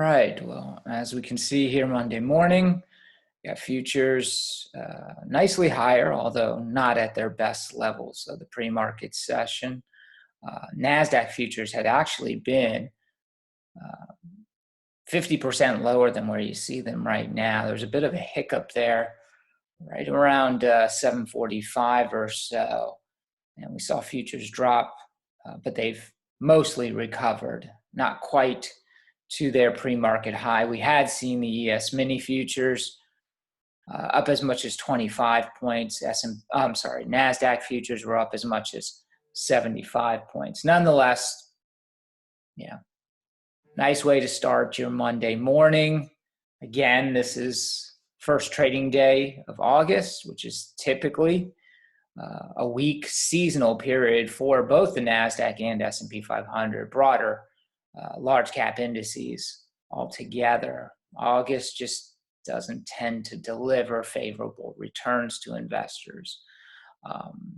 Right. Well, as we can see here Monday morning, we got futures nicely higher, although not at their best levels of the pre-market session. NASDAQ futures had actually been 50% lower than where you see them right now. There's a bit of a hiccup there, right around 745 or so. And we saw futures drop, but they've mostly recovered, not quite to their pre-market high. We had seen the ES mini futures up as much as 25 points. NASDAQ futures were up as much as 75 points. Nonetheless, nice way to start your Monday morning. Again, this is first trading day of August, which is typically a weak seasonal period for both the NASDAQ and S&P 500, broader large cap indices altogether. August just doesn't tend to deliver favorable returns to investors.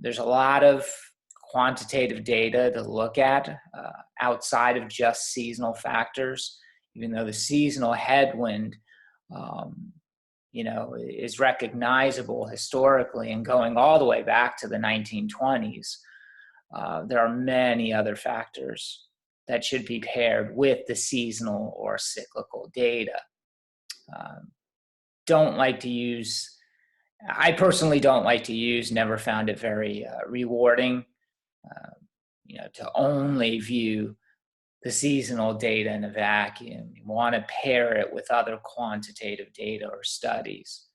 There's a lot of quantitative data to look at outside of just seasonal factors, even though the seasonal headwind is recognizable historically and going all the way back to the 1920s. There are many other factors that should be paired with the seasonal or cyclical data. I personally don't like to use, never found it very rewarding, to only view the seasonal data in a vacuum. You want to pair it with other quantitative data or studies.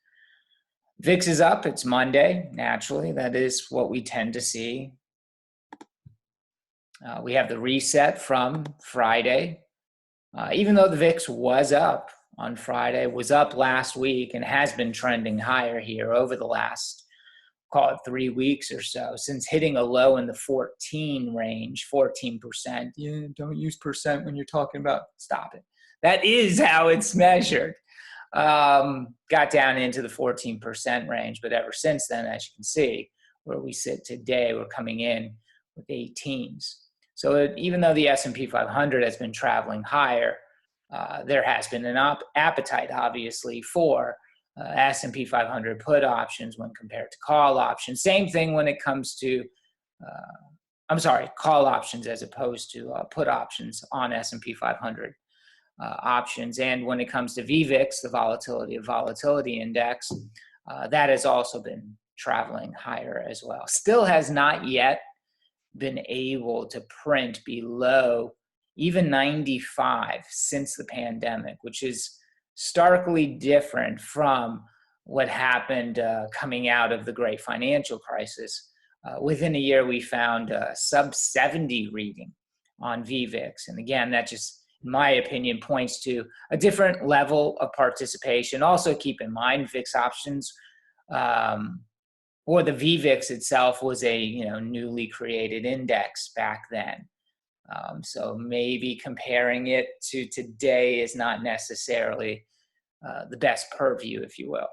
VIX is up. It's Monday. Naturally, that is what we tend to see. We have the reset from Friday. Even though the VIX was up on Friday, was up last week and has been trending higher here over the last, call it 3 weeks or so, since hitting a low in the 14 range, 14%. Yeah, don't use percent when you're talking about, stop it. That is how it's measured. Got down into the 14% range, but ever since then, as you can see, where we sit today, we're coming in with 18s. So even though the S&P 500 has been traveling higher, there has been an appetite, obviously, for S&P 500 put options when compared to call options. Same thing when it comes to, call options as opposed to put options on S&P 500 options. And when it comes to VVIX, the volatility index, that has also been traveling higher as well. Still has not yet been able to print below even 95 since the pandemic, which is starkly different from what happened coming out of the great financial crisis. Within a year, we found a sub 70 reading on VVIX. And again, that just, in my opinion, points to a different level of participation. Also keep in mind, VIX options, or the VVIX itself was a newly created index back then. So maybe comparing it to today is not necessarily the best purview, if you will.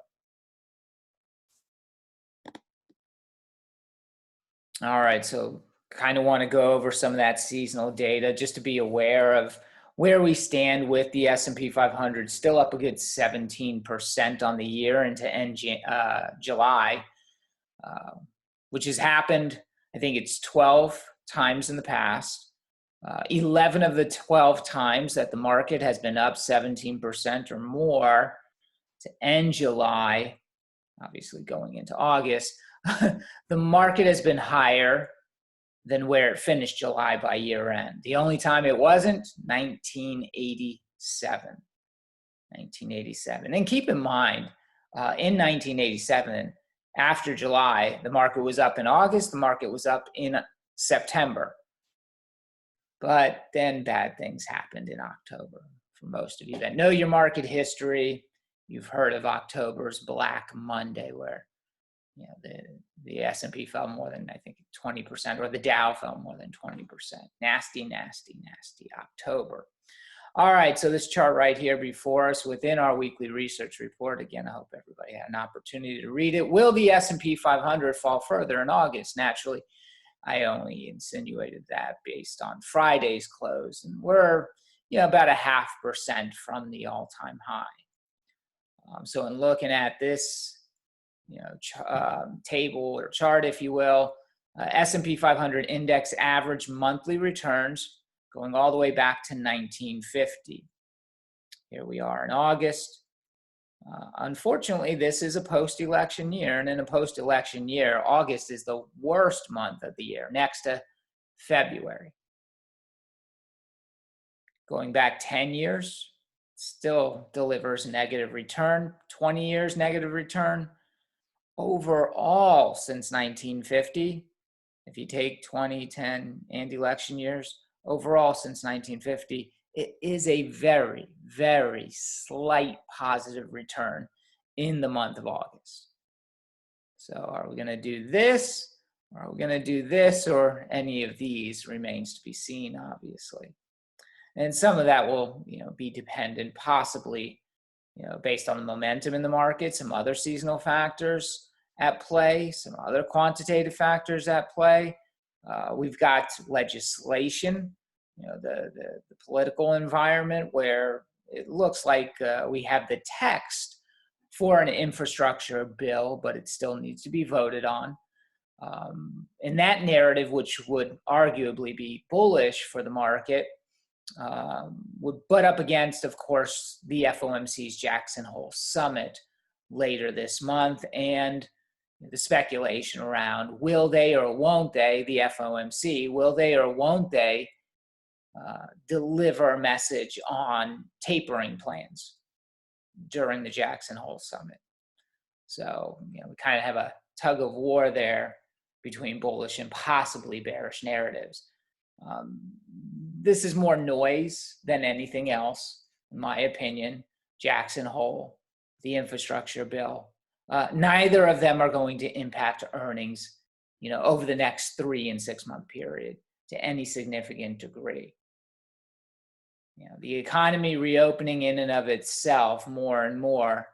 All right, so kind of want to go over some of that seasonal data just to be aware of where we stand with the S&P 500, still up a good 17% on the year into end July, which has happened, I think it's 12 times in the past. 11 of the 12 times that the market has been up 17% or more to end July, obviously going into August, the market has been higher than where it finished July by year end. The only time it wasn't, 1987. 1987. And keep in mind, in 1987, after July, the market was up in August, the market was up in September. But then bad things happened in October. For most of you that know your market history, you've heard of October's Black Monday, where the S&P fell more than, I think, 20%, or the Dow fell more than 20%. Nasty, nasty, nasty October. All right, so this chart right here before us within our weekly research report, again, I hope everybody had an opportunity to read it. Will the S&P 500 fall further in August? Naturally, I only insinuated that based on Friday's close, and we're about 0.5% from the all-time high. So in looking at this, table or chart, if you will, S&P 500 index average monthly returns going all the way back to 1950. Here we are in August. Unfortunately, this is a post-election year, and in a post-election year, August is the worst month of the year, next to February. Going back 10 years, still delivers negative return. 20 years negative return. Overall, since 1950, if you take 20, 10, and election years, overall since 1950, it is a very, very slight positive return in the month of August. So are we going to do this? Or are we going to do this? Or any of these remains to be seen, obviously. And some of that will, be dependent possibly, based on the momentum in the market, some other seasonal factors at play, some other quantitative factors at play. We've got legislation, the political environment where it looks like we have the text for an infrastructure bill, but it still needs to be voted on. And that narrative, which would arguably be bullish for the market, would butt up against, of course, the FOMC's Jackson Hole Summit later this month and the speculation around will they or won't they, the FOMC, will they or won't they deliver a message on tapering plans during the Jackson Hole Summit. So, we kind of have a tug of war there between bullish and possibly bearish narratives. This is more noise than anything else, in my opinion. Jackson Hole, the infrastructure bill. Neither of them are going to impact earnings, over the next 3 and 6 month period to any significant degree. The economy reopening in and of itself more and more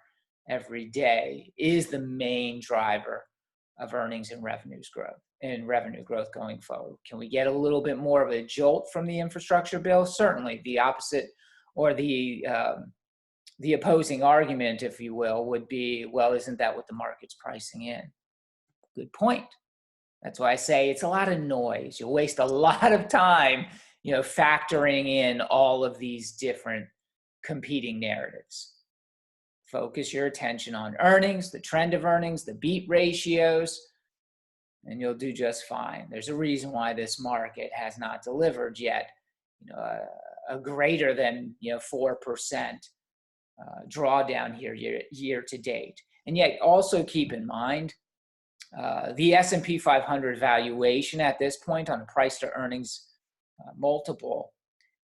every day is the main driver of earnings and revenue growth going forward. Can we get a little bit more of a jolt from the infrastructure bill? Certainly. The opposite, or the opposing argument, if you will, would be, well, isn't that what the market's pricing in? Good point. That's why I say it's a lot of noise. You'll waste a lot of time, factoring in all of these different competing narratives. Focus your attention on earnings, the trend of earnings, the beat ratios, and you'll do just fine. There's a reason why this market has not delivered yet, a greater than 4% drawdown here year to date. And yet also keep in mind the S&P 500 valuation at this point on a price to earnings multiple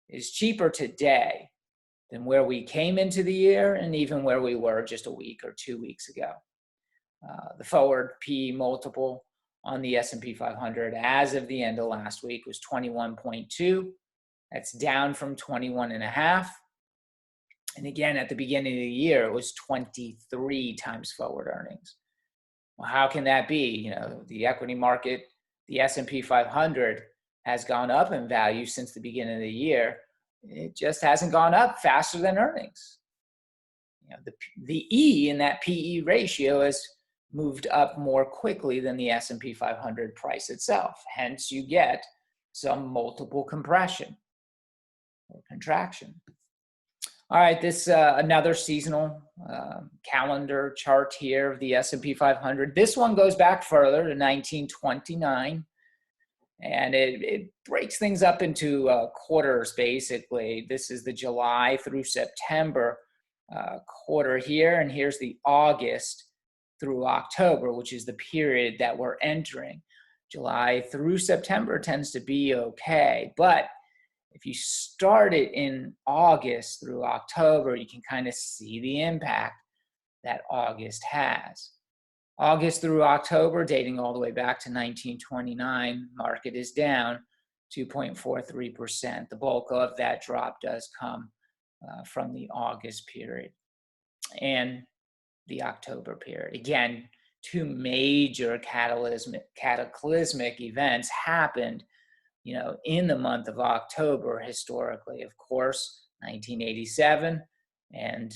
is cheaper today than where we came into the year and even where we were just a week or 2 weeks ago. The forward P multiple on the S&P 500 as of the end of last week was 21.2. That's down from 21.5. And again, at the beginning of the year, it was 23 times forward earnings. Well, how can that be? The equity market, the S&P 500 has gone up in value since the beginning of the year. It just hasn't gone up faster than earnings. The E in that PE ratio has moved up more quickly than the S&P 500 price itself. Hence, you get some multiple compression or contraction. All right, this another seasonal calendar chart here of the S&P 500. This one goes back further to 1929, and it breaks things up into quarters, basically. This is the July through September quarter here, and here's the August through October, which is the period that we're entering. July through September tends to be okay, but if you start it in August through October, you can kind of see the impact that August has. August through October, dating all the way back to 1929, market is down 2.43%. The bulk of that drop does come from the August period and the October period. Again, two major cataclysmic events happened in the month of October historically. Of course, 1987 and,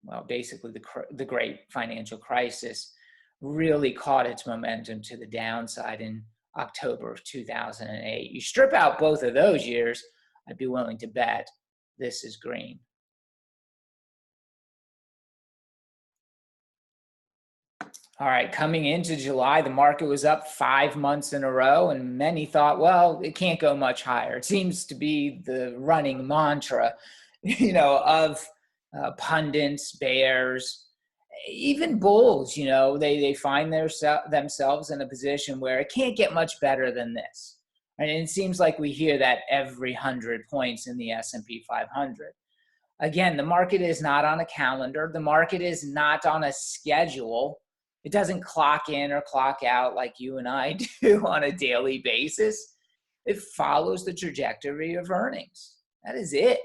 well, basically the great financial crisis really caught its momentum to the downside in October of 2008. You strip out both of those years, I'd be willing to bet this is green. All right, coming into July, the market was up 5 months in a row, and many thought, well, it can't go much higher. It seems to be the running mantra, of pundits, bears, even bulls. They find themselves in a position where it can't get much better than this. And it seems like we hear that every 100 points in the S&P 500. Again, the market is not on a calendar. The market is not on a schedule. It doesn't clock in or clock out like you and I do on a daily basis. It follows the trajectory of earnings. That is it.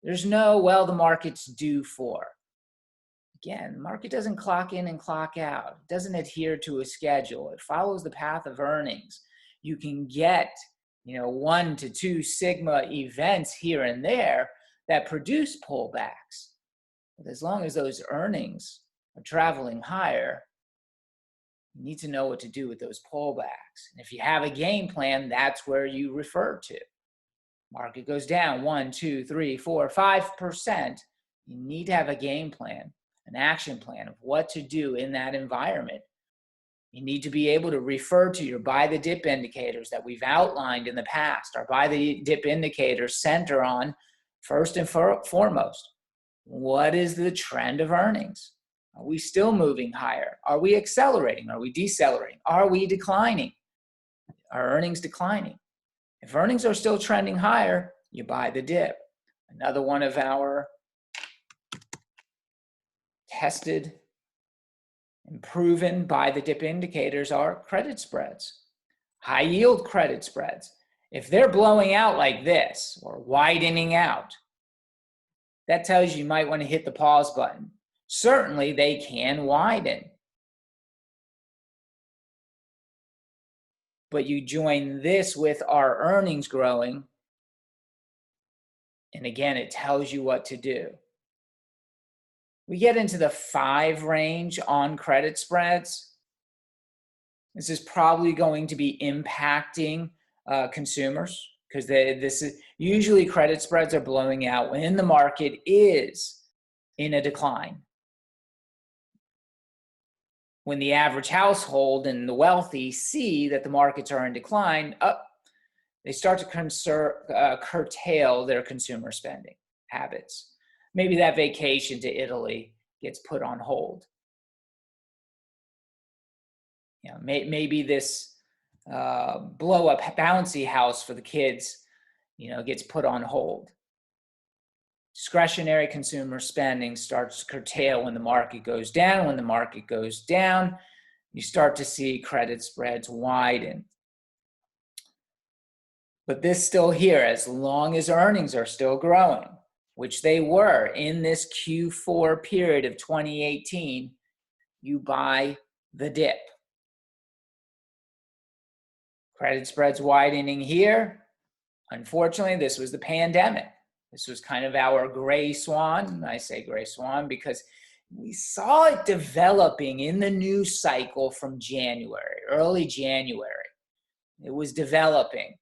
There's no, well, the market's due for. Again, the market doesn't clock in and clock out. It doesn't adhere to a schedule. It follows the path of earnings. You can get, 1 to 2 sigma events here and there that produce pullbacks. But as long as those earnings are traveling higher, you need to know what to do with those pullbacks. And if you have a game plan, that's where you refer to. Market goes down 1, 2, 3, 4, 5%. You need to have a game plan, an action plan of what to do in that environment. You need to be able to refer to your buy the dip indicators that we've outlined in the past. Our buy the dip indicators center on, first and foremost, what is the trend of earnings? Are we still moving higher? Are we accelerating? Are we decelerating? Are we declining? Are earnings declining? If earnings are still trending higher, you buy the dip. Another one of our tested and proven buy the dip indicators are credit spreads, high yield credit spreads. If they're blowing out like this or widening out, that tells you might want to hit the pause button. Certainly they can widen. But you join this with our earnings growing, and again, it tells you what to do. We get into the 5 range on credit spreads. This is probably going to be impacting consumers because this is usually credit spreads are blowing out when the market is in a decline. When the average household and the wealthy see that the markets are in decline, they start to curtail their consumer spending habits. Maybe that vacation to Italy gets put on hold. Maybe this blow up bouncy house for the kids, gets put on hold. Discretionary consumer spending starts to curtail when the market goes down. When the market goes down, you start to see credit spreads widen. But this still here, as long as earnings are still growing, which they were in this Q4 period of 2018, you buy the dip. Credit spreads widening here. Unfortunately, this was the pandemic. This was kind of our gray swan. I say gray swan because we saw it developing in the news cycle from January, early January. It was developing,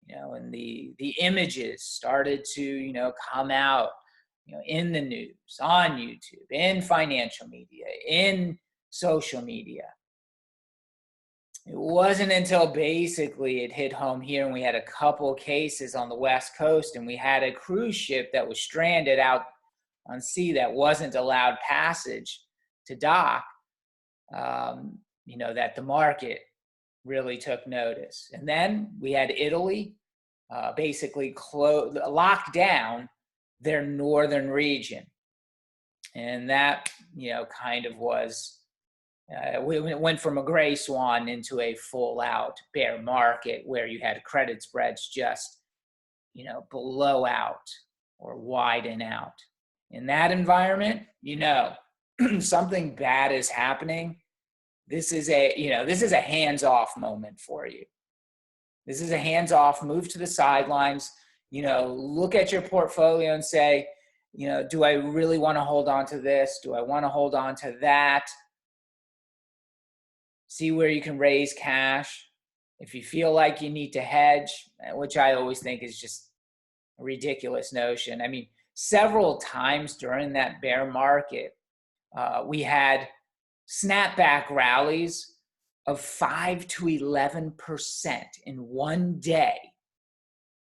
and the images started to, come out, in the news, on YouTube, in financial media, in social media. It wasn't until basically it hit home here and we had a couple cases on the West Coast and we had a cruise ship that was stranded out on sea that wasn't allowed passage to dock, that the market really took notice. And then we had Italy basically lock down their northern region. And that, kind of was, we went from a gray swan into a full out bear market where you had credit spreads just, blow out or widen out. In that environment, something bad is happening. This is a hands-off moment for you. This is a hands-off, move to the sidelines, look at your portfolio and say, do I really want to hold on to this? Do I want to hold on to that? See where you can raise cash. If you feel like you need to hedge, which I always think is just a ridiculous notion. I mean, several times during that bear market, we had snapback rallies of 5 to 11% in one day.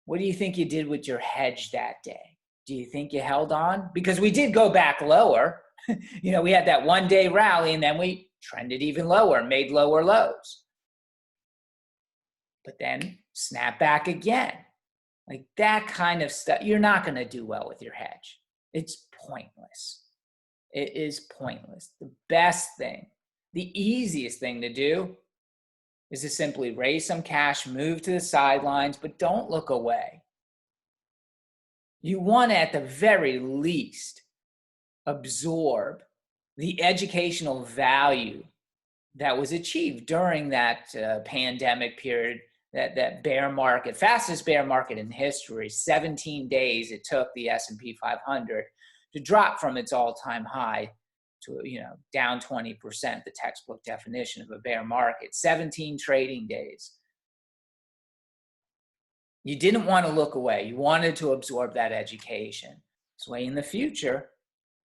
What do you think you did with your hedge that day? Do you think you held on? Because we did go back lower. We had that one day rally and then we trended even lower, made lower lows. But then snap back again. Like that kind of stuff, you're not going to do well with your hedge. It's pointless. It is pointless. The best thing, the easiest thing to do is to simply raise some cash, move to the sidelines, but don't look away. You want to, at the very least, absorb the educational value that was achieved during that pandemic period, that bear market, fastest bear market in history. 17 days it took the S&P 500 to drop from its all-time high to down 20%, the textbook definition of a bear market. 17 trading days. You didn't want to look away. You wanted to absorb that education. This way in the future,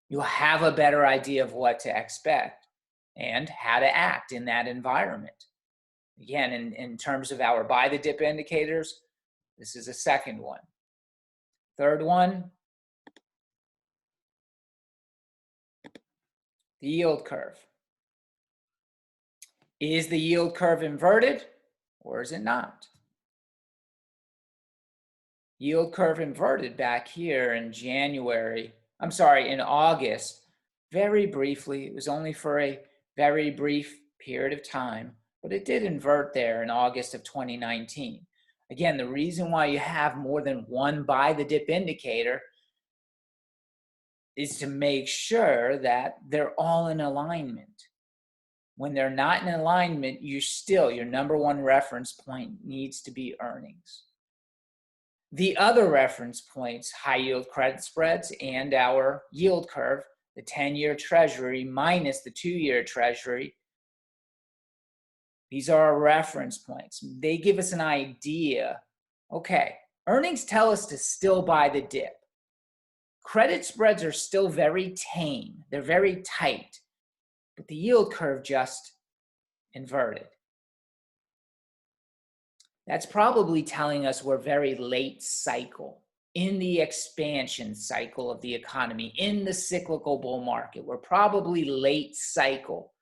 you'll have a better idea of what to expect and how to act in that environment. Again, in terms of our buy the dip indicators, this is a second one. Third one, the yield curve. Is the yield curve inverted or is it not? Yield curve inverted back here in in August, very briefly. It was only for a very brief period of time, but it did invert there in August of 2019. Again, the reason why you have more than one buy the dip indicator is to make sure that they're all in alignment. When they're not in alignment, your number one reference point needs to be earnings. The other reference points, high yield credit spreads and our yield curve, the 10-year treasury minus the 2-year treasury. These are our reference points. They give us an idea. Okay, earnings tell us to still buy the dip. Credit spreads are still very tame. They're very tight, but the yield curve just inverted. That's probably telling us we're very late cycle in the expansion cycle of the economy, in the cyclical bull market. We're probably late cycle.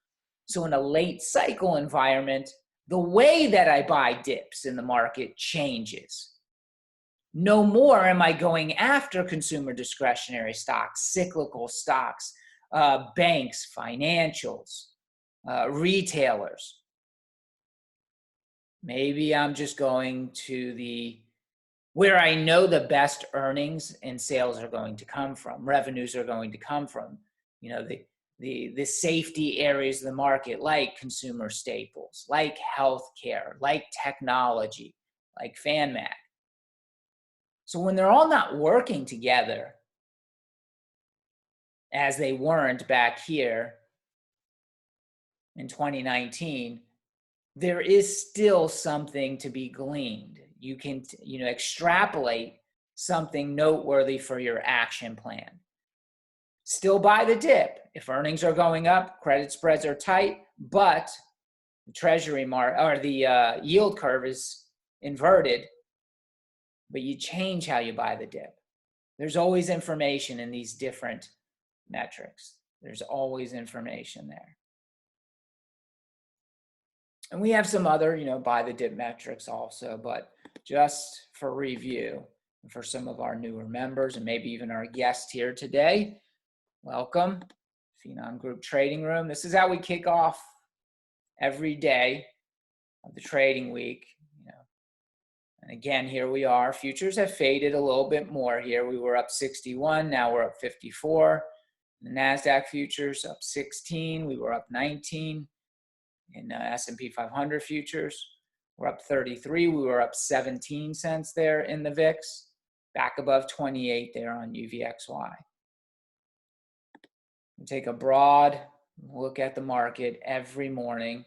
So in a late cycle environment, the way that I buy dips in the market changes. No more am I going after consumer discretionary stocks, cyclical stocks, banks, financials, retailers. Maybe I'm just going to where I know the best earnings and sales are going to come from, revenues are going to come from, the safety areas of the market, like consumer staples, like healthcare, like technology, like FanMag. So when they're all not working together, as they weren't back here in 2019, there is still something to be gleaned. You can, extrapolate something noteworthy for your action plan. Still buy the dip. If earnings are going up, credit spreads are tight, but the treasury the yield curve is inverted, but you change how you buy the dip. There's always information in these different metrics. There's always information there. And we have some other, buy the dip metrics also, but just for review, and for some of our newer members and maybe even our guest here today, welcome, Finom Group Trading Room. This is how we kick off every day of the trading week. And again, here we are. Futures have faded a little bit more here. We were up 61, now we're up 54. The NASDAQ futures up 16, we were up 19. In S&P 500 futures, We're up 33. We were up 17 cents there in the VIX, back above 28 there on UVXY. We take a broad look at the market every morning.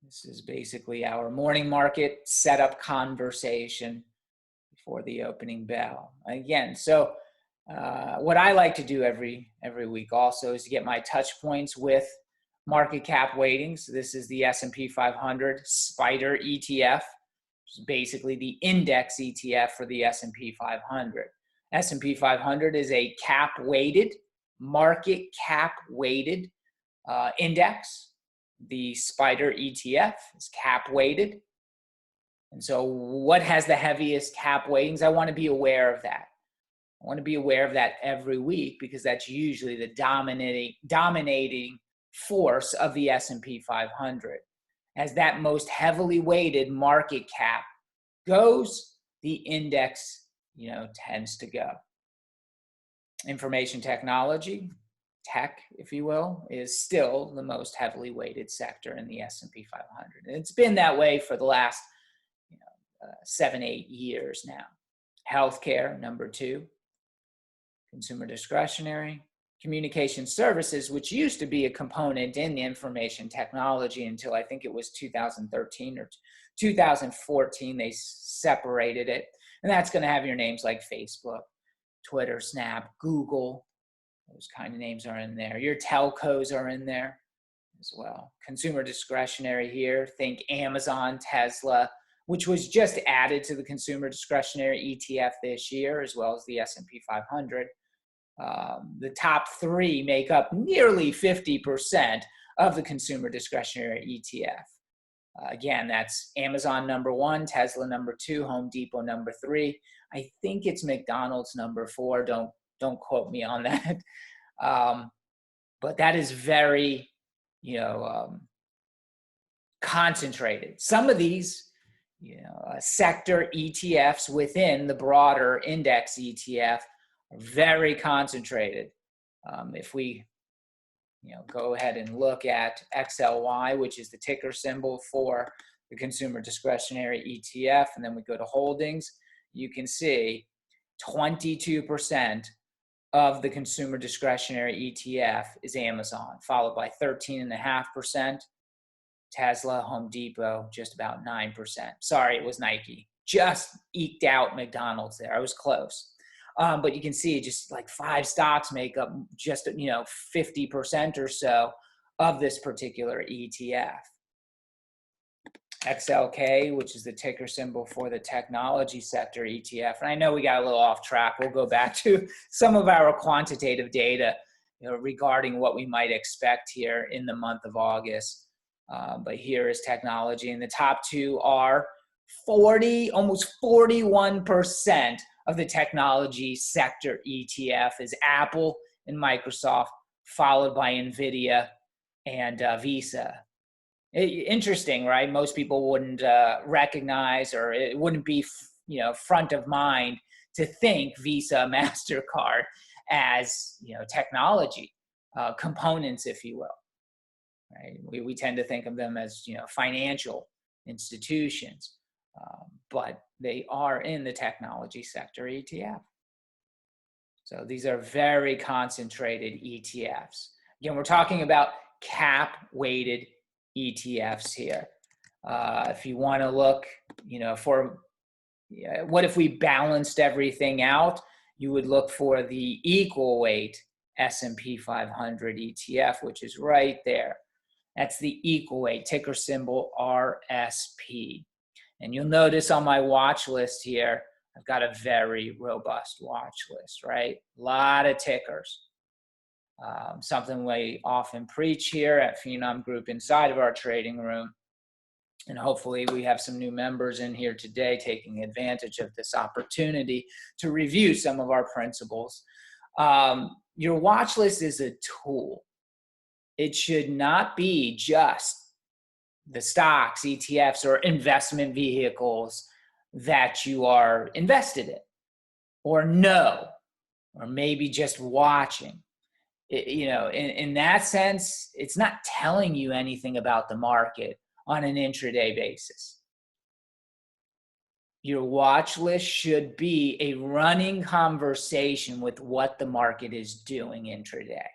This is basically our morning market setup conversation before the opening bell. Again, so what I like to do every week also is to get my touch points with market cap weightings. This is the S&P 500 Spider ETF, which is basically the index ETF for the S&P 500. S&P 500 is a cap-weighted, market cap-weighted index. The Spider ETF is cap-weighted. And so what has the heaviest cap weightings? I want to be aware of that. I want to be aware of that every week because that's usually the dominating force of the S&P 500. As that most heavily weighted market cap goes, the index, tends to go. Information technology, tech, if you will, is still the most heavily weighted sector in the S&P 500. And it's been that way for the last 7-8 years now. Healthcare, number 2. Consumer discretionary. Communication services, which used to be a component in the information technology until I think it was 2013 or 2014, they separated it. And that's going to have your names like Facebook, Twitter, Snap, Google. Those kind of names are in there. Your telcos are in there as well. Consumer discretionary here, think Amazon, Tesla, which was just added to the consumer discretionary ETF this year, as well as the S&P 500. The top 3 make up nearly 50% of the consumer discretionary ETF. Again, that's Amazon number 1, Tesla number 2, Home Depot number 3. I think it's McDonald's number 4. Don't quote me on that. But that is very, concentrated. Some of these, sector ETFs within the broader index ETF are very concentrated. If we, go ahead and look at XLY, which is the ticker symbol for the consumer discretionary ETF, and then we go to holdings, you can see 22% of the consumer discretionary ETF is Amazon, followed by 13.5%. Tesla, Home Depot, just about 9%. Sorry, it was Nike. Just eked out McDonald's there. I was close. But you can see just like 5 stocks make up just, 50% or so of this particular ETF. XLK, which is the ticker symbol for the technology sector ETF. And I know we got a little off track. We'll go back to some of our quantitative data, regarding what we might expect here in the month of August. But here is technology, and the top 2 are almost 41% of the technology sector ETF is Apple and Microsoft, followed by NVIDIA and Visa. Interesting, right? Most people wouldn't recognize, or it wouldn't be, front of mind to think Visa, MasterCard as, technology components, if you will. Right? We tend to think of them as, financial institutions, but they are in the technology sector ETF. So these are very concentrated ETFs. Again, we're talking about cap-weighted ETFs here. If you want to look, for what if we balanced everything out, you would look for the equal weight S&P 500 ETF, which is right there. That's the equal weight, ticker symbol RSP. And you'll notice on my watch list here, I've got a very robust watch list, right? A lot of tickers. Something we often preach here at Finom Group inside of our trading room. And hopefully we have some new members in here today taking advantage of this opportunity to review some of our principles. Your watch list is a tool. It should not be just the stocks, ETFs, or investment vehicles that you are invested in, or know, or maybe just watching. In that sense, it's not telling you anything about the market on an intraday basis. Your watch list should be a running conversation with what the market is doing intraday.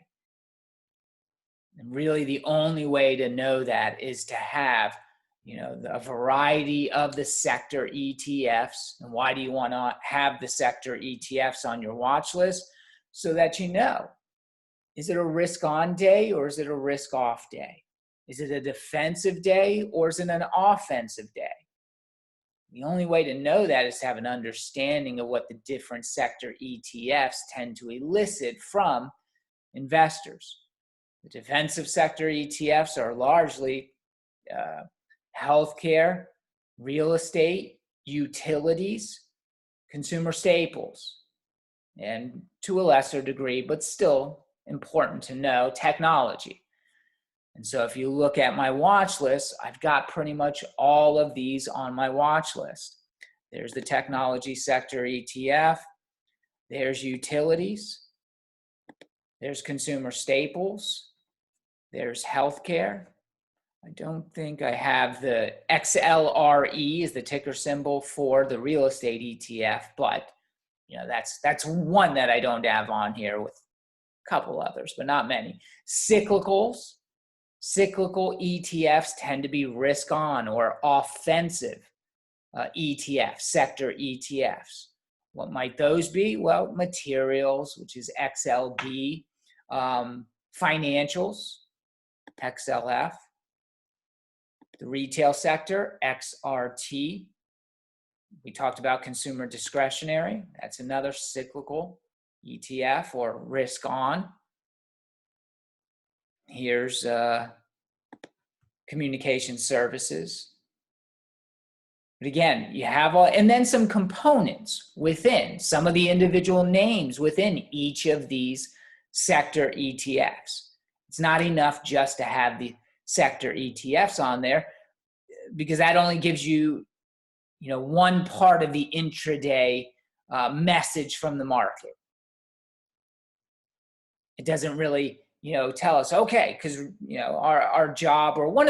And really the only way to know that is to have, a variety of the sector ETFs. And why do you want to have the sector ETFs on your watch list? So that is it a risk on day or is it a risk off day? Is it a defensive day or is it an offensive day? The only way to know that is to have an understanding of what the different sector ETFs tend to elicit from investors. The defensive sector ETFs are largely healthcare, real estate, utilities, consumer staples, and to a lesser degree, but still important to know, technology. And so if you look at my watch list, I've got pretty much all of these on my watch list. There's the technology sector ETF, there's utilities, there's consumer staples, there's healthcare. I don't think I have the XLRE is the ticker symbol for the real estate ETF, but that's one that I don't have on here with a couple others, but not many. Cyclical ETFs tend to be risk on or offensive ETFs, sector ETFs. What might those be? Well, materials, which is XLB, financials, XLF, the retail sector, XRT. We talked about consumer discretionary. That's another cyclical ETF or risk on. Here's communication services. But again, you have and then some components within, some of the individual names within each of these sector ETFs. It's not enough just to have the sector ETFs on there because that only gives you, one part of the intraday message from the market. It doesn't really tell us, okay, because our job or one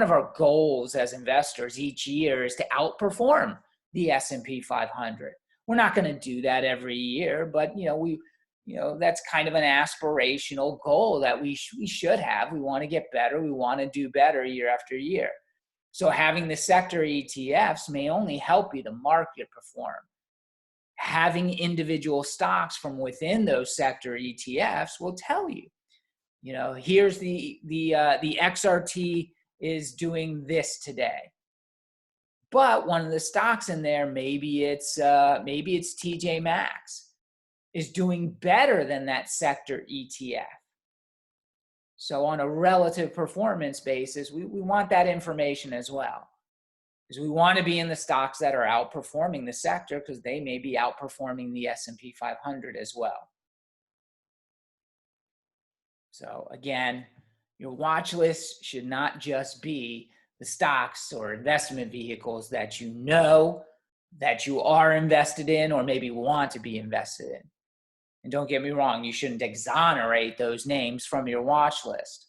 of our goals as investors each year is to outperform the S&P 500. We're not going to do that every year, but that's kind of an aspirational goal that we should have. We want to get better. We want to do better year after year. So having the sector ETFs may only help you to market perform. Having individual stocks from within those sector ETFs will tell you. Here's the XRT is doing this today, but one of the stocks in there, maybe it's TJ Maxx, is doing better than that sector ETF. So on a relative performance basis, we want that information as well, because we want to be in the stocks that are outperforming the sector because they may be outperforming the S&P 500 as well. So again, your watch list should not just be the stocks or investment vehicles that that you are invested in or maybe want to be invested in. And don't get me wrong, you shouldn't exonerate those names from your watch list.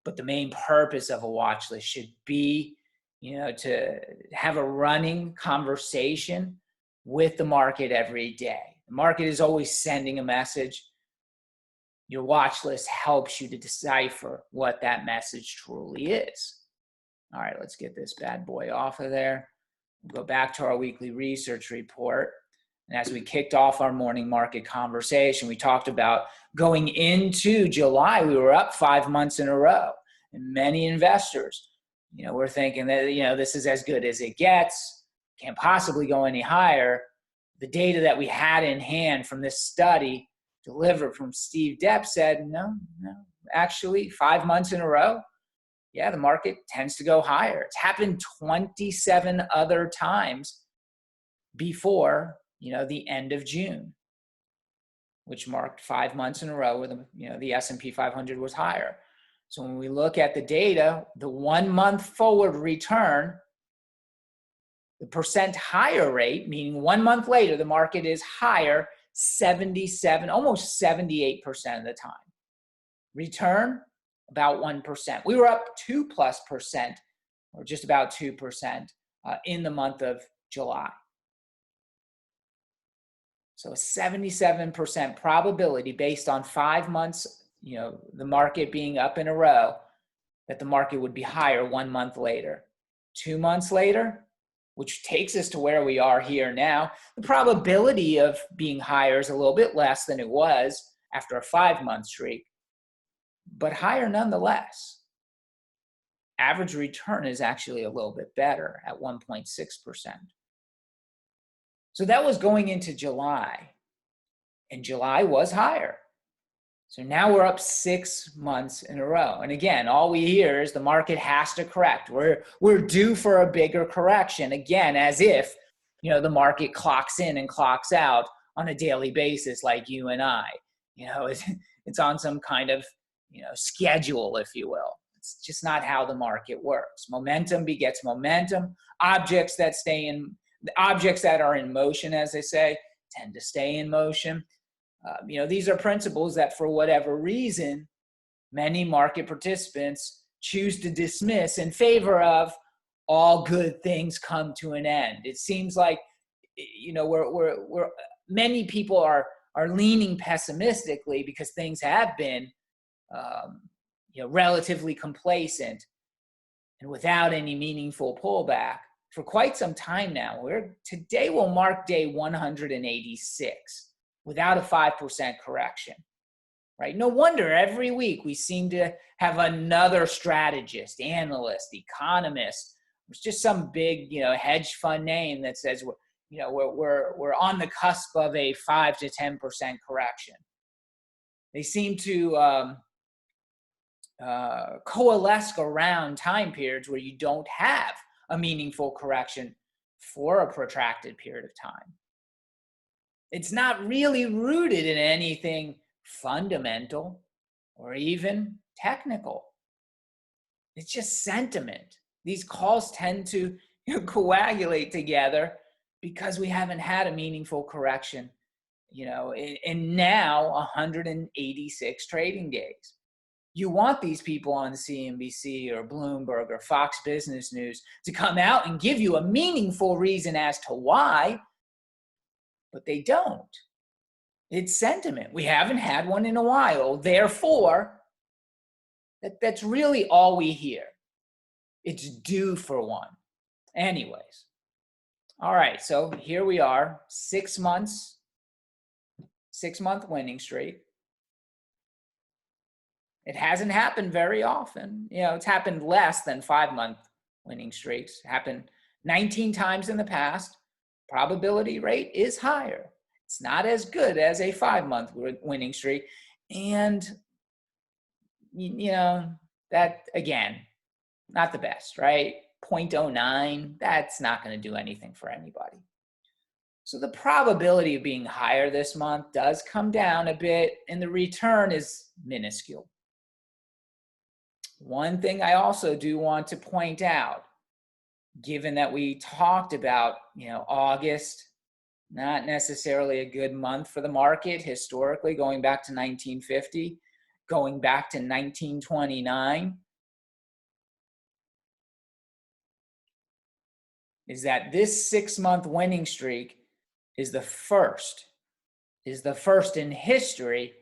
But the main purpose of a watch list should be, to have a running conversation with the market every day. The market is always sending a message. Your watch list helps you to decipher what that message truly is. All right, let's get this bad boy off of there. We'll go back to our weekly research report. And as we kicked off our morning market conversation, we talked about going into July, we were up 5 months in a row. And many investors, were thinking that, this is as good as it gets, can't possibly go any higher. The data that we had in hand from this study delivered from Steve Depp said, no, actually 5 months in a row, yeah, the market tends to go higher. It's happened 27 other times before, the end of June, which marked 5 months in a row where the S&P 500 was higher. So when we look at the data, the 1 month forward return, the percent higher rate, meaning 1 month later, the market is higher 77, almost 78% of the time. Return, about 1%. We were up 2+%, or just about 2%, in the month of July. So a 77% probability based on 5 months, the market being up in a row, that the market would be higher 1 month later. 2 months later, which takes us to where we are here now, the probability of being higher is a little bit less than it was after a 5-month streak, but higher nonetheless. Average return is actually a little bit better at 1.6%. So that was going into July, and July was higher. So now we're up 6 months in a row. And again, all we hear is the market has to correct. We're due for a bigger correction. Again, as if, the market clocks in and clocks out on a daily basis like you and I. It's on some kind of, schedule, if you will. It's just not how the market works. Momentum begets momentum. Objects that are in motion, as they say, tend to stay in motion. These are principles that, for whatever reason, many market participants choose to dismiss in favor of all good things come to an end. It seems like, many people are leaning pessimistically because things have been, relatively complacent and without any meaningful pullback for quite some time now. Today will mark day 186 without a 5% correction, right? No wonder every week we seem to have another strategist, analyst, economist. It's just some big, hedge fund name that says, we're on the cusp of a 5 to 10% correction. They seem to coalesce around time periods where you don't have a meaningful correction for a protracted period of time. It's not really rooted in anything fundamental or even technical. It's just sentiment. These calls tend to coagulate together because we haven't had a meaningful correction, in now 186 trading days. You want these people on CNBC or Bloomberg or Fox Business News to come out and give you a meaningful reason as to why, but they don't. It's sentiment. We haven't had one in a while. Therefore, that's really all we hear. It's due for one. Anyways. All right, so here we are, 6 months, 6-month winning streak. It hasn't happened very often. It's happened less than 5-month winning streaks. It happened 19 times in the past. Probability rate is higher. It's not as good as a 5-month winning streak. And, that, again, not the best, right? 0.09, that's not going to do anything for anybody. So the probability of being higher this month does come down a bit, and the return is minuscule. One thing I also do want to point out, given that we talked about, August, not necessarily a good month for the market historically, going back to 1950, going back to 1929, is that this 6-month winning streak is the first in history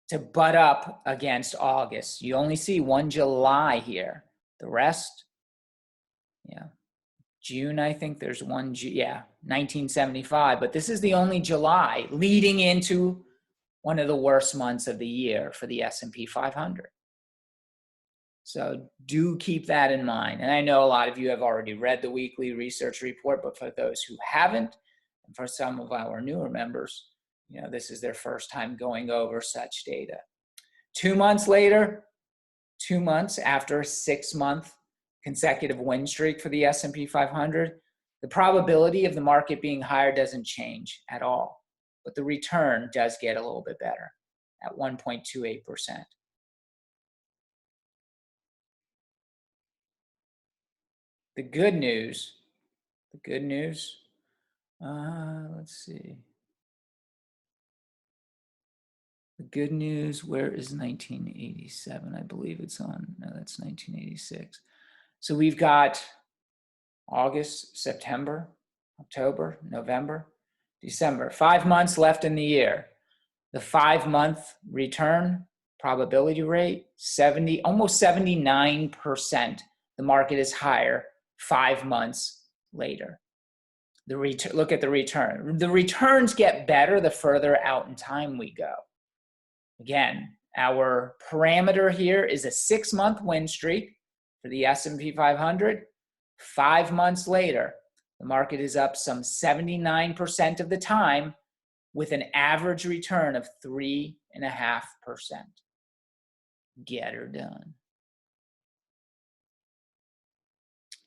to butt up against August. You only see one July here. The rest, June, I think there's one, 1975. But this is the only July leading into one of the worst months of the year for the S&P 500. So do keep that in mind. And I know a lot of you have already read the weekly research report, but for those who haven't, and for some of our newer members, this is their first time going over such data. 2 months later, 2 months after a 6-month consecutive win streak for the S&P 500, the probability of the market being higher doesn't change at all, but the return does get a little bit better at 1.28%. The good news, let's see. The good news, where is 1987? I believe it's on, no, that's 1986. So we've got August, September, October, November, December. 5 months left in the year. The 5-month return probability rate, almost 79%. The market is higher 5 months later. Look at the return. The returns get better the further out in time we go. Again, our parameter here is a 6-month win streak for the S&P 500. 5 months later, the market is up some 79% of the time with an average return of 3.5%. Get her done.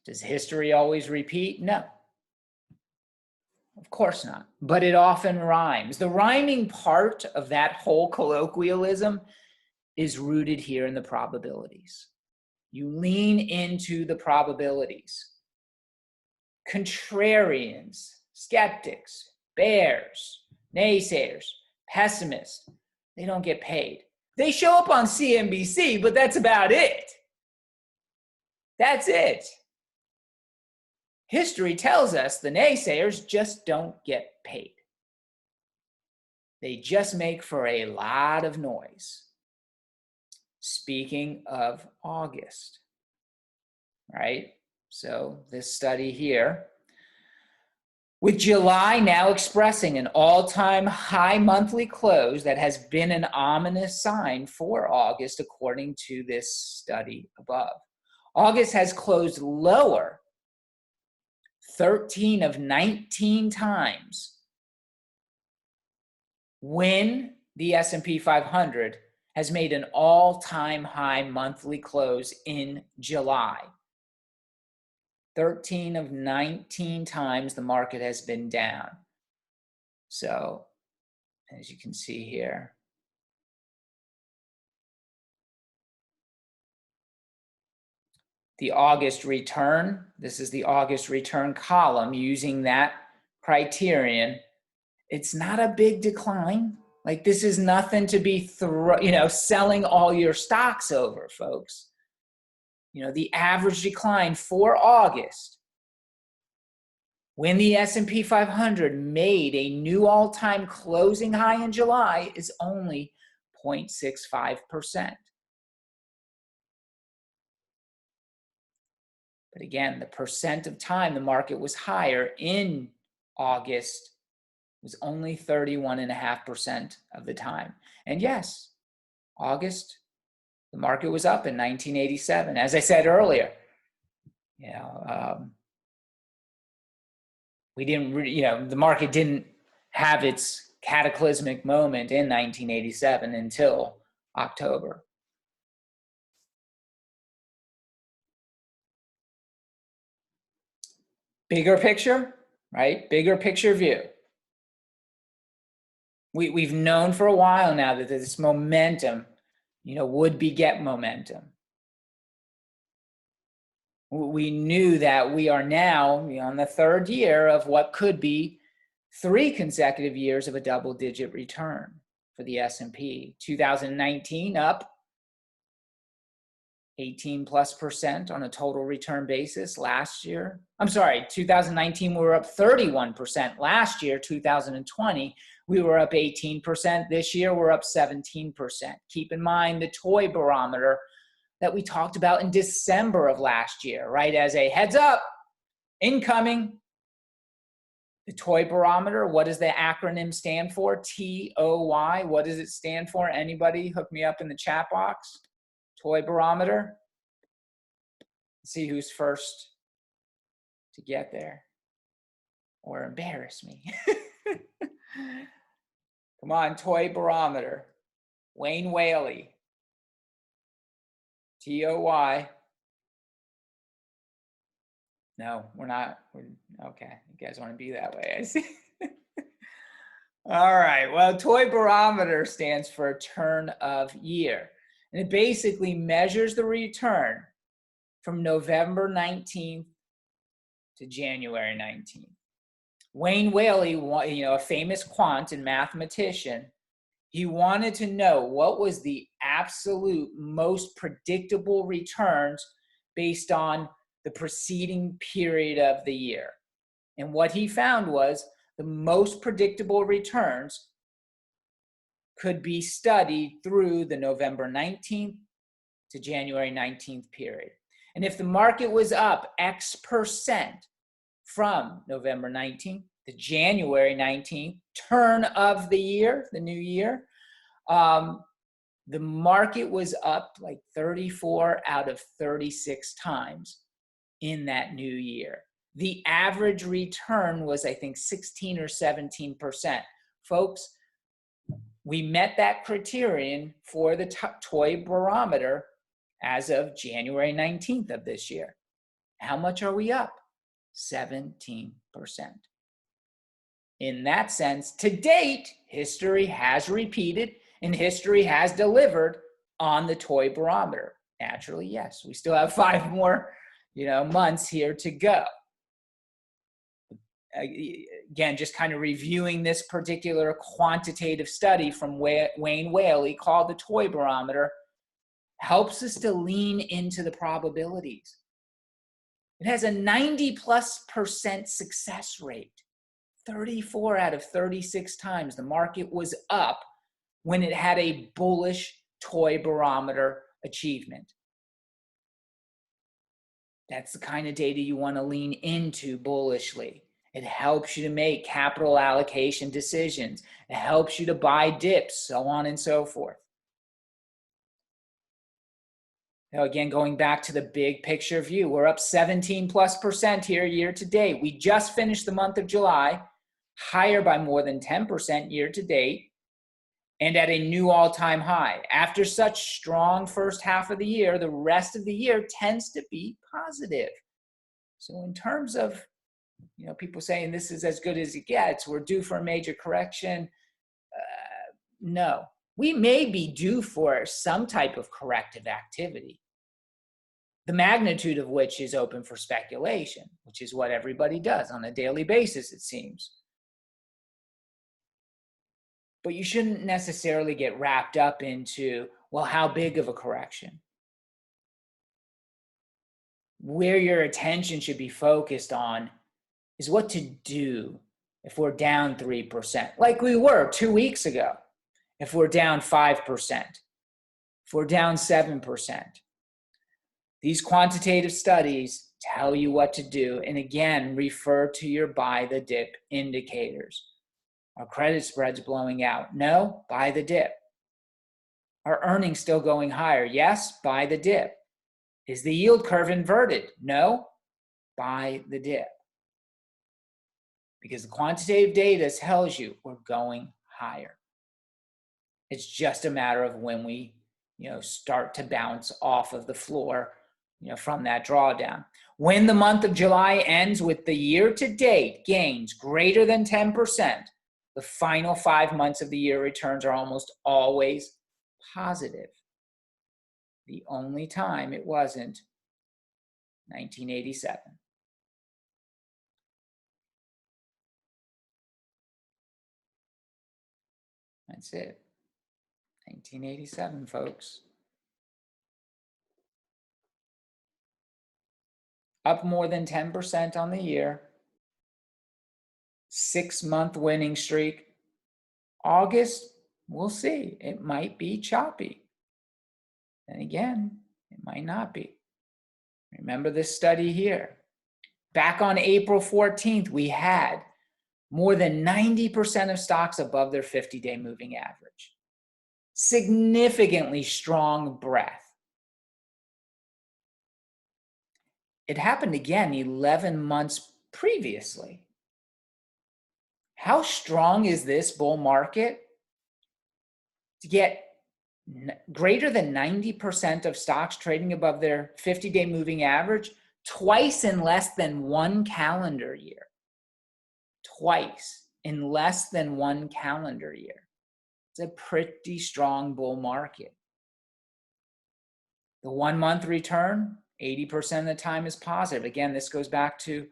Does history always repeat? No. Of course not. But it often rhymes. The rhyming part of that whole colloquialism is rooted here in the probabilities. You lean into the probabilities. Contrarians, skeptics, bears, naysayers, pessimists, they don't get paid. They show up on CNBC, but that's about it. That's it. History tells us the naysayers just don't get paid. They just make for a lot of noise. Speaking of August, right? So this study here, with July now expressing an all-time high monthly close, that has been an ominous sign for August, according to this study above. August has closed lower 13 of 19 times when the S&P 500 has made an all-time high monthly close in July. 13 of 19 times the market has been down. So, as you can see here, the August return, this is the August return column using that criterion. It's not a big decline. Like, this is nothing to be selling all your stocks over, folks. The average decline for August, when the S&P 500 made a new all-time closing high in July, is only 0.65%. But again, the percent of time the market was higher in August was only 31.5% of the time. And yes, August, the market was up in 1987. As I said earlier, we didn't really, the market didn't have its cataclysmic moment in 1987 until October. Bigger picture, right? Bigger picture view. We've known for a while now that this momentum, would beget momentum. We knew that we are now on the 3rd year of what could be 3 consecutive years of a double-digit return for the S&P. 2019 up 18+% on a total return basis last year. 2019 we were up 31%. Last year, 2020, we were up 18%. This year, we're up 17%. Keep in mind the toy barometer that we talked about in December of last year, right? As a heads up, incoming. The toy barometer, what does the acronym stand for? TOY. What does it stand for? Anybody hook me up in the chat box? Toy barometer. Let's see who's first to get there or embarrass me. Come on, toy barometer. Wayne Whaley. TOY. No, we're not. Okay, you guys want to be that way, I see. All right, well, toy barometer stands for turn of year. And it basically measures the return from November 19th to January 19th. Wayne Whaley, a famous quant and mathematician, he wanted to know what was the absolute most predictable returns based on the preceding period of the year. And what he found was the most predictable returns could be studied through the November 19th to January 19th period. And if the market was up X% from November 19th to January 19th, turn of the year, the new year, the market was up like 34 out of 36 times in that new year. The average return was, I think, 16 or 17%. Folks, we met that criterion for the toy barometer as of January 19th of this year. How much are we up? 17%. In that sense, to date, history has repeated and history has delivered on the toy barometer. Naturally, yes, we still have 5 more, months here to go. Again, just kind of reviewing this particular quantitative study from Wayne Whaley called the toy barometer, helps us to lean into the probabilities. It has a 90+% success rate. 34 out of 36 times the market was up when it had a bullish toy barometer achievement. That's the kind of data you want to lean into bullishly. It helps you to make capital allocation decisions. It helps you to buy dips, so on and so forth. Now, again, going back to the big picture view, we're up 17+% here year to date. We just finished the month of July, higher by more than 10% year to date, and at a new all-time high. After such strong first half of the year, the rest of the year tends to be positive. So in terms of, people saying this is as good as it gets, we're due for a major correction, no. We may be due for some type of corrective activity, the magnitude of which is open for speculation, which is what everybody does on a daily basis, it seems. But you shouldn't necessarily get wrapped up into, well, how big of a correction? Where your attention should be focused on is what to do if we're down 3%, like we were 2 weeks ago, if we're down 5%, if we're down 7%. These quantitative studies tell you what to do, and again, refer to your buy the dip indicators. Are credit spreads blowing out? No, buy the dip. Are earnings still going higher? Yes, buy the dip. Is the yield curve inverted? No, buy the dip. Because the quantitative data tells you we're going higher. It's just a matter of when we, start to bounce off of the floor, from that drawdown. When the month of July ends with the year-to-date gains greater than 10%, the final 5 months of the year returns are almost always positive. The only time it wasn't, 1987. That's it. 1987, folks. Up more than 10% on the year. 6-month winning streak. August, we'll see. It might be choppy. And again, it might not be. Remember this study here. Back on April 14th, we had more than 90% of stocks above their 50-day moving average. Significantly strong breath. It happened again 11 months previously. How strong is this bull market to get greater than 90% of stocks trading above their 50-day moving average twice in less than 1 calendar year? Twice in less than 1 calendar year. It's a pretty strong bull market. The 1-month return, 80% of the time is positive. Again, this goes back to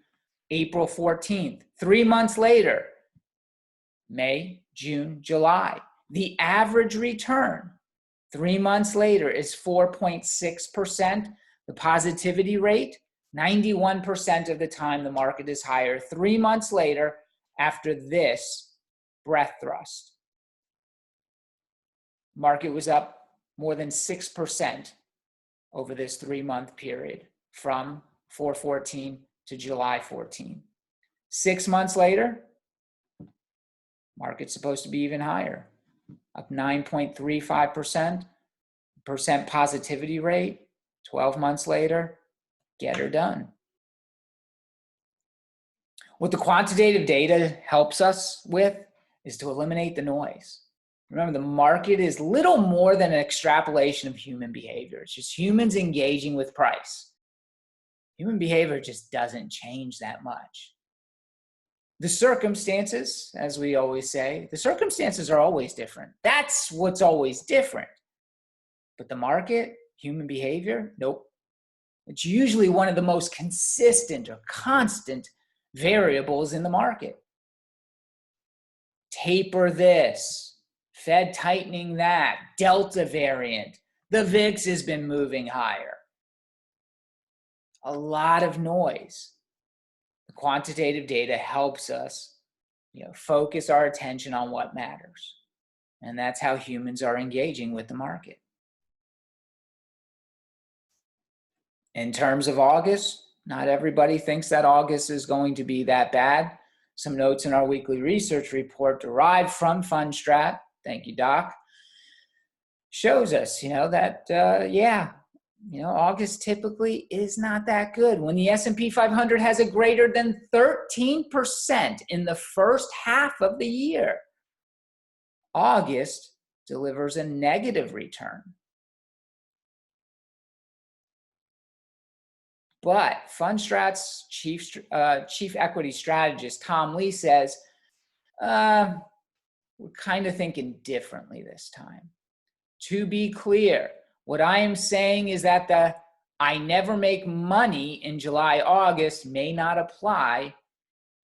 April 14th. 3 months later, May, June, July. The average return 3 months later is 4.6%. The positivity rate 91% of the time, the market is higher 3 months later after this breath thrust. Market was up more than 6% over this 3-month period from 4/14 to July 14. 6 months later, market's supposed to be even higher, up 9.35% positivity rate. 12 months later, get her done. What the quantitative data helps us with is to eliminate the noise. Remember, the market is little more than an extrapolation of human behavior. It's just humans engaging with price. Human behavior just doesn't change that much. The circumstances, as we always say, the circumstances are always different. That's what's always different. But the market, human behavior, nope. It's usually one of the most consistent or constant variables in the market. Taper this, Fed tightening that, Delta variant, the VIX has been moving higher. A lot of noise. The quantitative data helps us, focus our attention on what matters. And that's how humans are engaging with the market. In terms of August, not everybody thinks that August is going to be that bad. Some notes in our weekly research report derived from FundStrat, thank you, Doc, shows us, August typically is not that good. When the S&P 500 has a greater than 13% in the first half of the year, August delivers a negative return. But FundStrat's chief equity strategist, Tom Lee, says, we're kind of thinking differently this time. To be clear, what I am saying is that the I never make money in July, August may not apply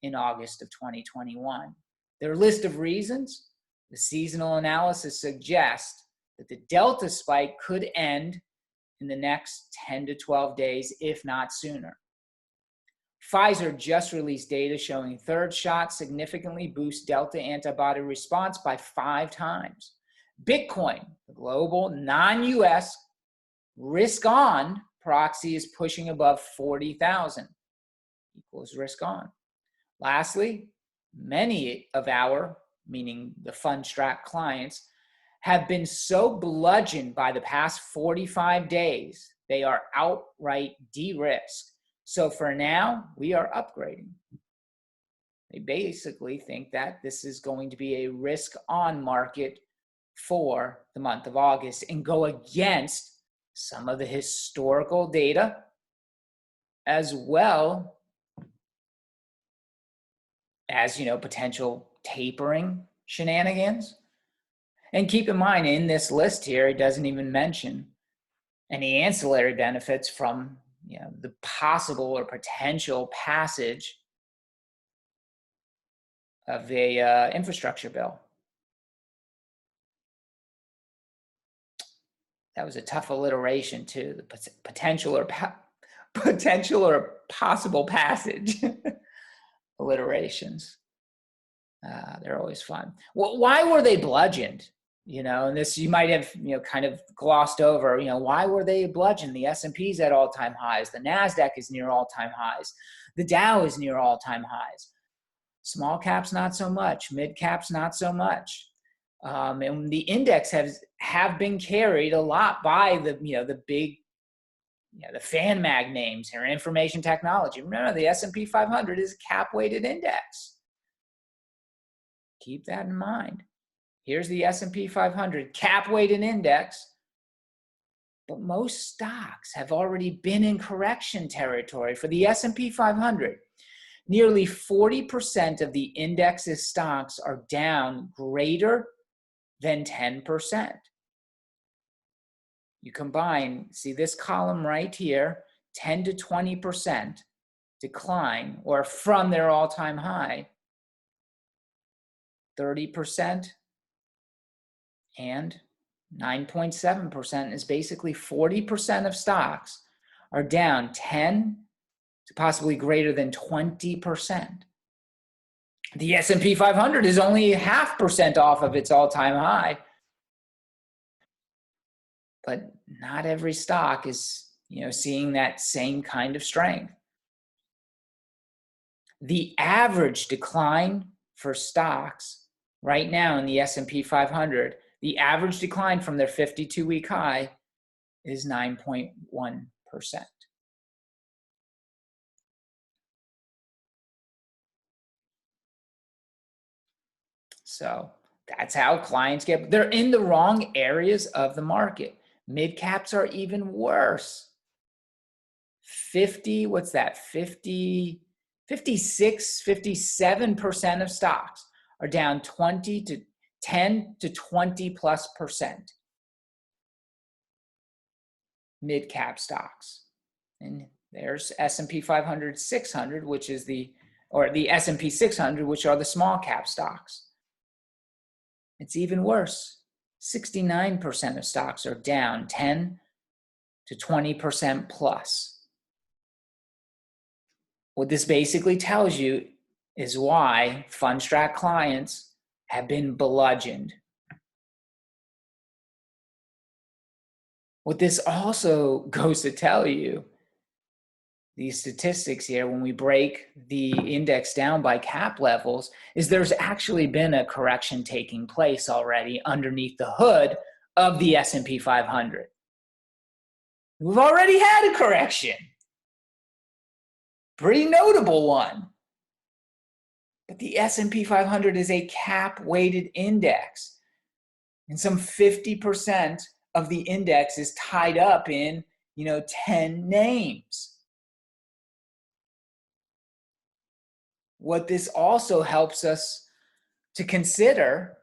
in August of 2021. There are a list of reasons. The seasonal analysis suggests that the Delta spike could end in the next 10 to 12 days, if not sooner. Pfizer just released data showing third shot significantly boosts Delta antibody response by 5 times. Bitcoin, the global non-US risk on proxy, is pushing above 40,000 equals risk on. Lastly, many of our, meaning the FundStrat clients, have been so bludgeoned by the past 45 days, they are outright de-risked. So for now, we are upgrading. They basically think that this is going to be a risk-on market for the month of August and go against some of the historical data as well as, potential tapering shenanigans. And keep in mind, in this list here, it doesn't even mention any ancillary benefits from the possible or potential passage of a infrastructure bill. That was a tough alliteration too. The potential or possible passage alliterations. They're always fun. Well, why were they bludgeoned? And this you might have kind of glossed over. Why were they bludgeoned? The S&P's at all-time highs. The Nasdaq is near all-time highs. The Dow is near all-time highs. Small caps not so much. Mid caps not so much. And the index have been carried a lot by the big the fan mag names here, information technology. Remember, the S&P 500 is a cap-weighted index. Keep that in mind. Here's the S&P 500 cap-weighted index, but most stocks have already been in correction territory. For the S&P 500, nearly 40% of the index's stocks are down greater than 10%. You combine, see this column right here, 10 to 20% decline, or from their all-time high, 30%, and 9.7% is basically 40% of stocks are down 10 to possibly greater than 20%. The S&P 500 is only 0.5% off of its all-time high. But not every stock is, seeing that same kind of strength. The average decline for stocks right now in the S&P 500, the average decline from their 52-week high is 9.1%. So that's how clients they're in the wrong areas of the market. Mid caps are even worse. 56, 57% of stocks are down 10 to 20+%. Mid cap stocks. And there's S&P 500, 600, which is the S&P 600, which are the small cap stocks. It's even worse. 69% of stocks are down 10 to 20% plus. What this basically tells you is why FundStrat clients have been bludgeoned. What this also goes to tell you, these statistics here, when we break the index down by cap levels, is there's actually been a correction taking place already underneath the hood of the S&P 500. We've already had a correction. Pretty notable one. But the S&P 500 is a cap-weighted index. And some 50% of the index is tied up in, 10 names. What this also helps us to consider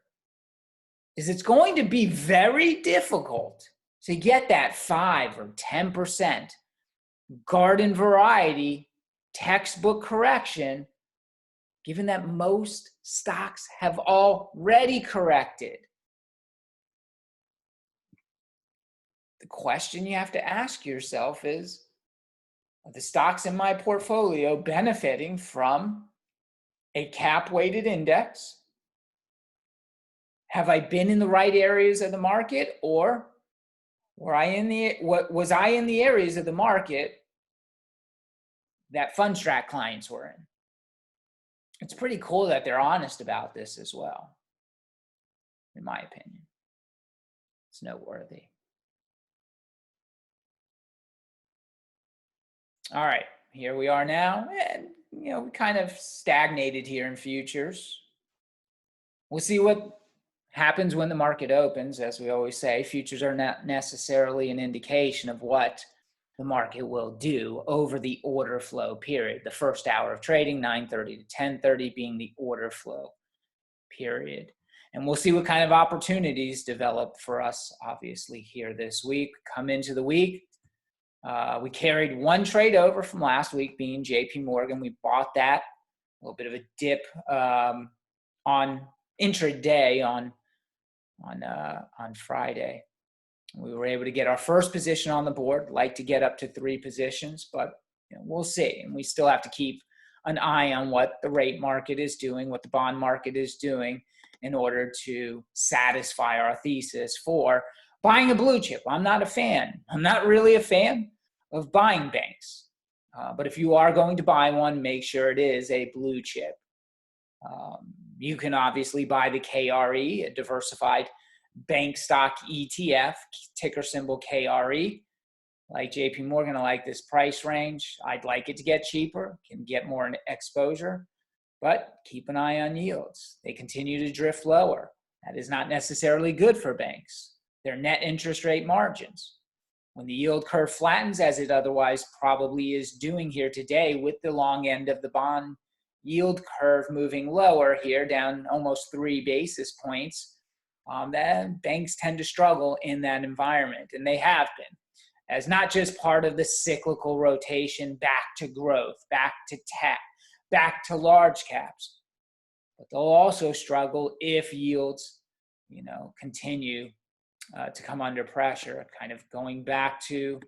is it's going to be very difficult to get that 5 or 10% garden variety textbook correction, given that most stocks have already corrected. The question you have to ask yourself is, are the stocks in my portfolio benefiting from a cap-weighted index? Have I been in the right areas of the market, or was I in the areas of the market that FundStrat clients were in? It's pretty cool that they're honest about this as well, in my opinion. It's noteworthy. All right, here we are now, and we kind of stagnated here in futures. We'll see what happens when the market opens. As we always say, futures are not necessarily an indication of what the market will do over the order flow period. The first hour of trading, 9:30 to 10:30, being the order flow period. And we'll see what kind of opportunities develop for us, obviously, here this week. Come into the week, we carried one trade over from last week, being JP Morgan. We bought that, a little bit of a dip on intraday on Friday. We were able to get our first position on the board. Like to get up to 3 positions, but we'll see. And we still have to keep an eye on what the rate market is doing, what the bond market is doing, in order to satisfy our thesis for buying a blue chip. I'm not a fan. I'm not really a fan of buying banks. But if you are going to buy one, make sure it is a blue chip. You can obviously buy the KRE, a diversified bank stock ETF, ticker symbol KRE. Like JP Morgan, I like this price range. I'd like it to get cheaper, can get more exposure, but keep an eye on yields. They continue to drift lower. That is not necessarily good for banks. Their net interest rate margins. When the yield curve flattens, as it otherwise probably is doing here today, with the long end of the bond yield curve moving lower here, down almost 3 basis points, then banks tend to struggle in that environment, and they have been, as not just part of the cyclical rotation back to growth, back to tech, back to large caps, but they'll also struggle if yields, continue to come under pressure. Kind of going back to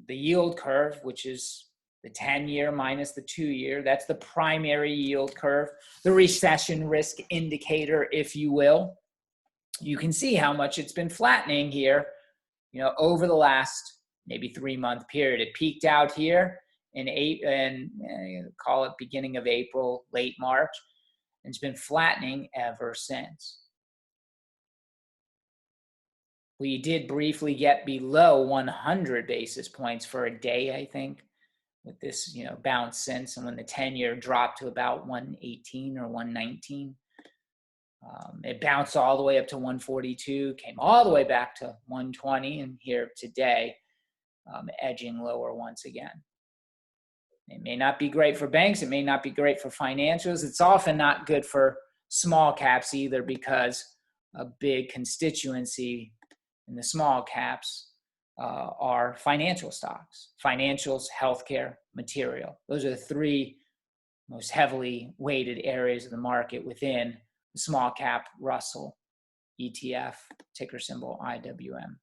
the yield curve, which is the 10-year minus the 2-year. That's the primary yield curve, the recession risk indicator, if you will. You can see how much it's been flattening here, over the last maybe 3-month period. It peaked out here call it beginning of April, late March, and it's been flattening ever since. We did briefly get below 100 basis points for a day, I think, with this, bounce since, and when the 10-year dropped to about 118 or 119. It bounced all the way up to 142, came all the way back to 120, and here today, edging lower once again. It may not be great for banks. It may not be great for financials. It's often not good for small caps either, because a big constituency in the small caps are financial stocks, financials, healthcare, material. Those are the 3 most heavily weighted areas of the market within the small cap Russell ETF, ticker symbol IWM.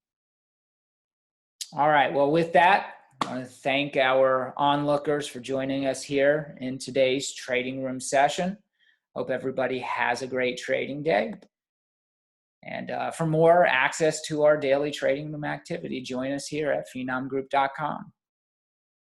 All right, well, with that, I want to thank our onlookers for joining us here in today's trading room session. Hope everybody has a great trading day. And for more access to our daily trading room activity, join us here at phenomgroup.com.